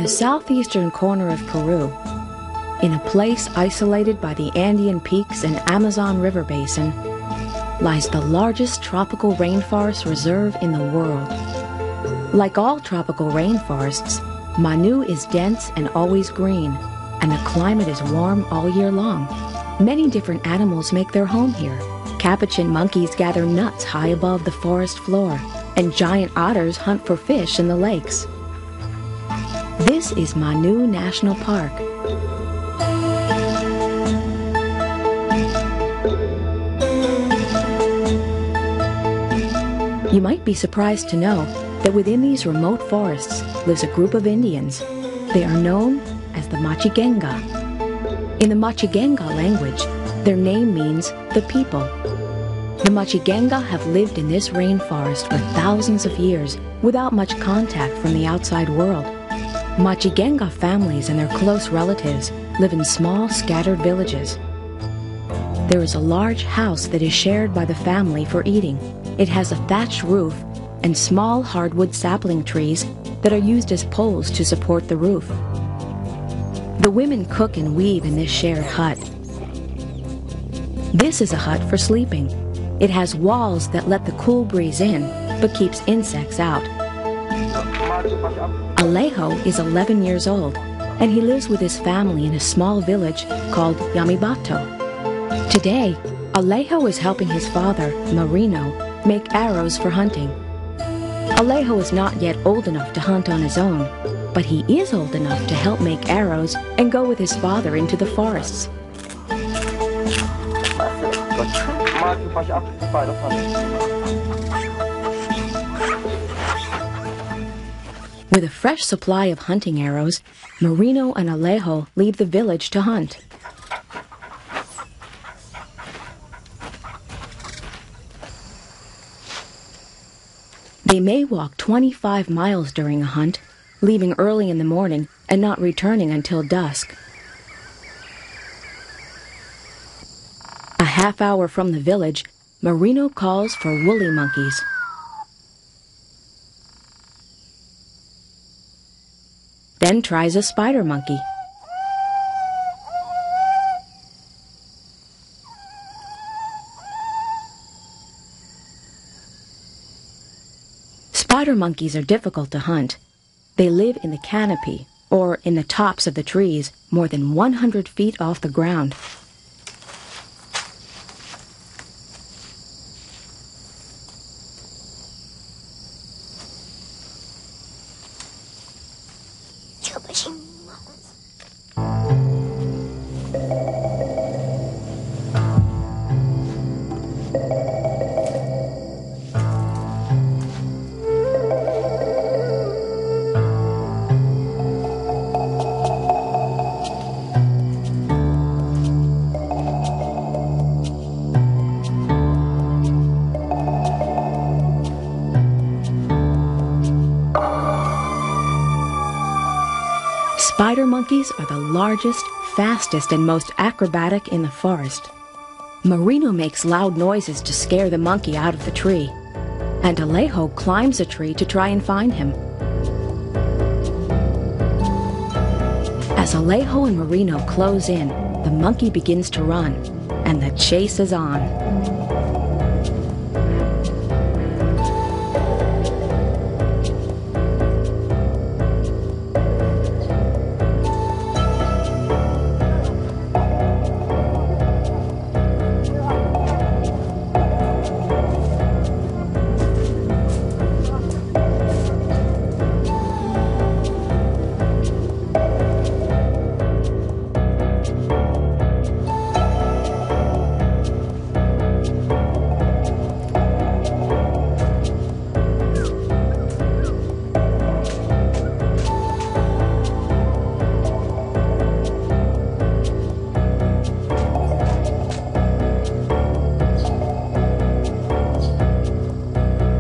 the southeastern corner of Peru, in a place isolated by the Andean peaks and Amazon River basin, lies the largest tropical rainforest reserve in the world. Like all tropical rainforests, Manu is dense and always green, and the climate is warm all year long. Many different animals make their home here. Capuchin monkeys gather nuts high above the forest floor, and giant otters hunt for fish in the lakes. This is Manu National Park. You might be surprised to know that within these remote forests lives a group of Indians. They are known as the Machigenga. In the Machigenga language, their name means the people. The Machigenga have lived in this rainforest for thousands of years without much contact from the outside world. Machigenga families and their close relatives live in small, scattered villages. There is a large house that is shared by the family for eating. It has a thatched roof and small hardwood sapling trees that are used as poles to support the roof. The women cook and weave in this shared hut. This is a hut for sleeping. It has walls that let the cool breeze in, but keeps insects out. Alejo is 11 years old, and he lives with his family in a small village called Yamibato. Today, Alejo is helping his father, Marino, make arrows for hunting. Alejo is not yet old enough to hunt on his own, but he is old enough to help make arrows and go with his father into the forests. With a fresh supply of hunting arrows, Marino and Alejo leave the village to hunt. They may walk 25 miles during a hunt, leaving early in the morning and not returning until dusk. A half hour from the village, Marino calls for woolly monkeys. Then tries a spider monkey. Spider monkeys are difficult to hunt. They live in the canopy, or in the tops of the trees, more than 100 feet off the ground. Spider monkeys are the largest, fastest, and most acrobatic in the forest. Marino makes loud noises to scare the monkey out of the tree, and Alejo climbs a tree to try and find him. As Alejo and Marino close in, the monkey begins to run, and the chase is on.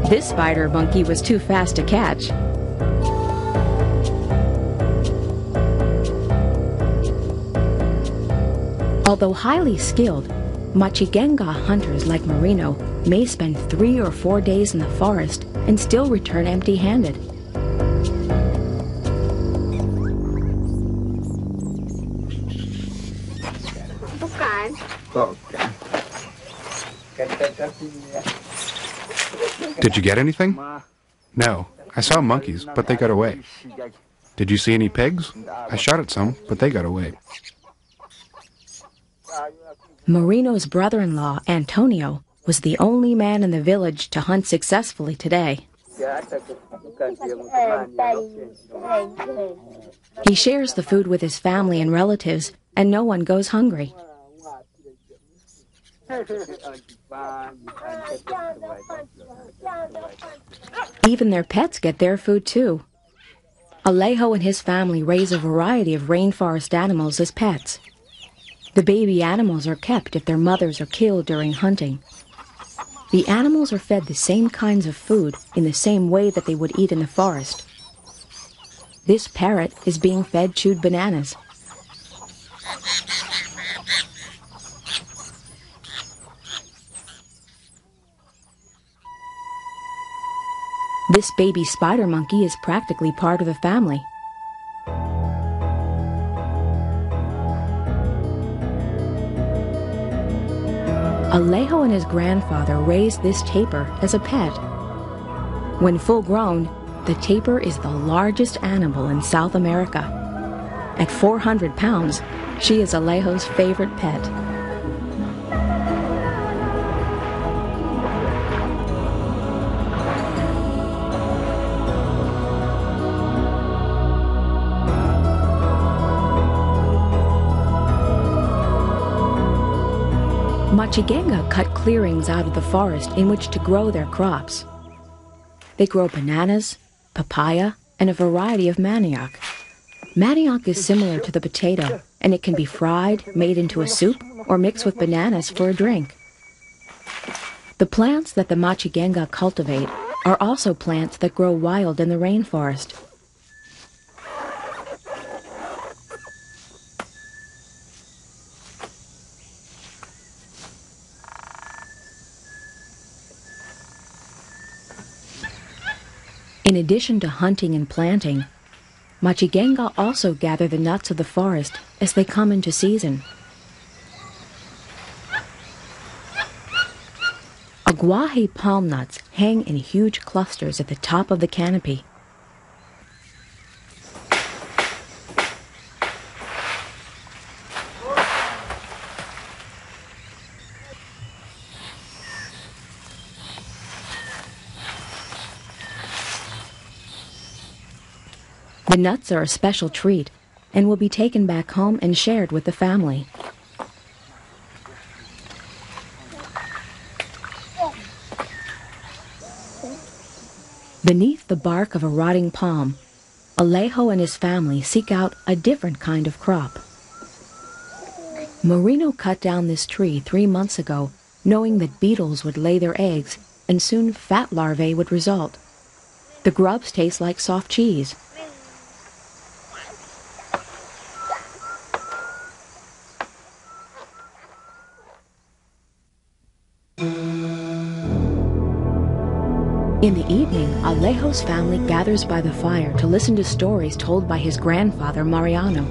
This spider monkey was too fast to catch. Although highly skilled, Machigenga hunters like Marino may spend 3 or 4 days in the forest and still return empty-handed. Did you get anything? No. I saw monkeys, but they got away. Did you see any pigs? I shot at some, but they got away. Marino's brother-in-law, Antonio, was the only man in the village to hunt successfully today. He shares the food with his family and relatives, and no one goes hungry. Even their pets get their food too. Alejo and his family raise a variety of rainforest animals as pets. The baby animals are kept if their mothers are killed during hunting. The animals are fed the same kinds of food in the same way that they would eat in the forest. This parrot is being fed chewed bananas. This baby spider monkey is practically part of the family. Alejo and his grandfather raised this tapir as a pet. When full grown, the tapir is the largest animal in South America. At 400 pounds, she is Alejo's favorite pet. Machigenga cut clearings out of the forest in which to grow their crops. They grow bananas, papaya, and a variety of manioc. Manioc is similar to the potato, and it can be fried, made into a soup, or mixed with bananas for a drink. The plants that the Machigenga cultivate are also plants that grow wild in the rainforest. In addition to hunting and planting, Machigenga also gather the nuts of the forest as they come into season. Aguaje palm nuts hang in huge clusters at the top of the canopy. The nuts are a special treat and will be taken back home and shared with the family. Beneath the bark of a rotting palm, Alejo and his family seek out a different kind of crop. Marino cut down this tree 3 months ago, knowing that beetles would lay their eggs and soon fat larvae would result. The grubs taste like soft cheese. In the evening, Alejo's family gathers by the fire to listen to stories told by his grandfather, Mariano.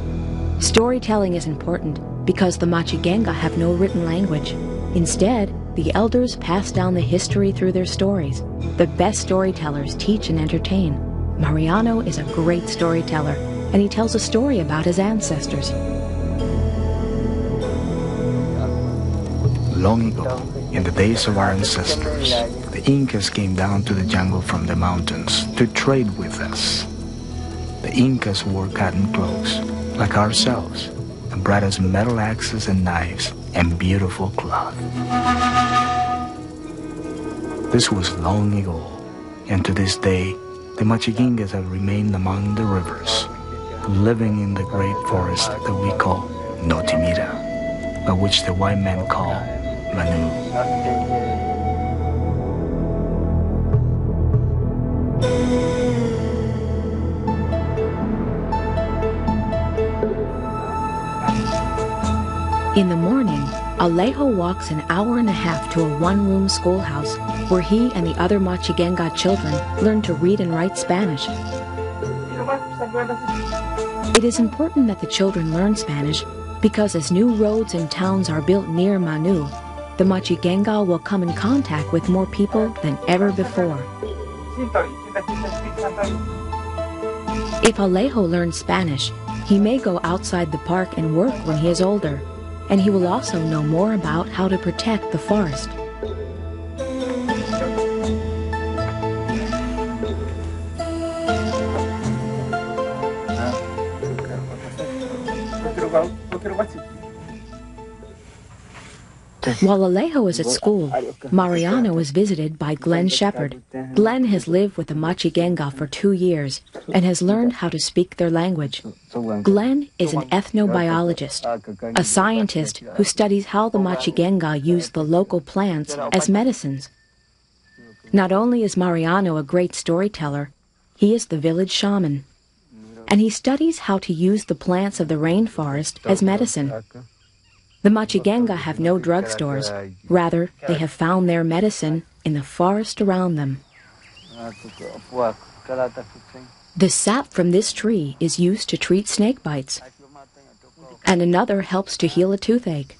Storytelling is important because the Machigenga have no written language. Instead, the elders pass down the history through their stories. The best storytellers teach and entertain. Mariano is a great storyteller, and he tells a story about his ancestors. Long ago, in the days of our ancestors, the Incas came down to the jungle from the mountains to trade with us. The Incas wore cotton clothes, like ourselves, and brought us metal axes and knives and beautiful cloth. This was long ago, and to this day, the Machigengas have remained among the rivers, living in the great forest that we call Notimira, but which the white men call Manu. In the morning, Alejo walks an hour and a half to a one-room schoolhouse where he and the other Machigenga children learn to read and write Spanish. It is important that the children learn Spanish because as new roads and towns are built near Manu, the Machigenga will come in contact with more people than ever before. If Alejo learns Spanish, he may go outside the park and work when he is older, and he will also know more about how to protect the forest. While Alejo is at school, Mariano is visited by Glenn Shepard. Glenn has lived with the Machigenga for 2 years and has learned how to speak their language. Glenn is an ethnobiologist, a scientist who studies how the Machigenga use the local plants as medicines. Not only is Mariano a great storyteller, he is the village shaman, and he studies how to use the plants of the rainforest as medicine. The Machigenga have no drugstores. Rather, they have found their medicine in the forest around them. The sap from this tree is used to treat snake bites, and another helps to heal a toothache.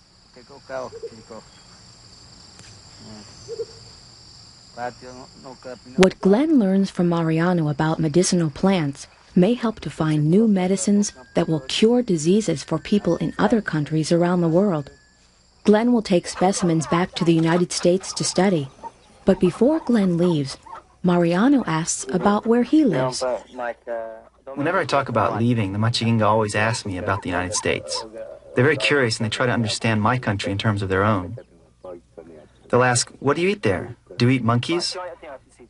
What Glenn learns from Mariano about medicinal plants may help to find new medicines that will cure diseases for people in other countries around the world. Glenn will take specimens back to the United States to study. But before Glenn leaves, Mariano asks about where he lives. Whenever I talk about leaving, the Machigenga always ask me about the United States. They're very curious and they try to understand my country in terms of their own. They'll ask, "What do you eat there? Do you eat monkeys?"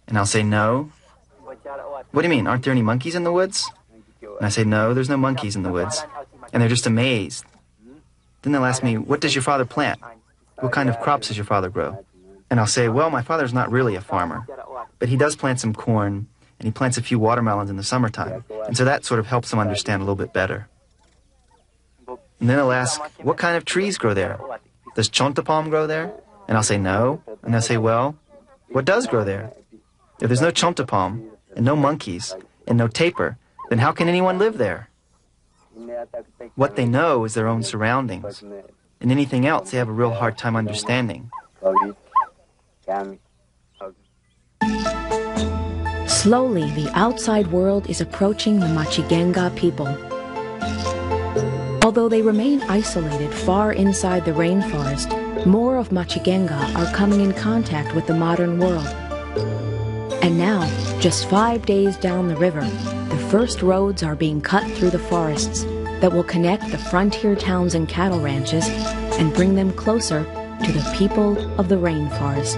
And I'll say, "No." "What do you mean? Aren't there any monkeys in the woods?" And I say, "No, there's no monkeys in the woods." And they're just amazed. Then they'll ask me, "What does your father plant? What kind of crops does your father grow?" And I'll say, "Well, my father's not really a farmer, but he does plant some corn, and he plants a few watermelons in the summertime." And so that sort of helps them understand a little bit better. And then they'll ask, "What kind of trees grow there? Does chonta palm grow there?" And I'll say, "No." And they'll say, "Well, what does grow there? If there's no chonta palm, and no monkeys, and no tapir, then how can anyone live there?" What they know is their own surroundings, and anything else they have a real hard time understanding. Slowly, the outside world is approaching the Machigenga people. Although they remain isolated far inside the rainforest, more of Machigenga are coming in contact with the modern world. And now, just 5 days down the river, the first roads are being cut through the forests that will connect the frontier towns and cattle ranches and bring them closer to the people of the rainforest.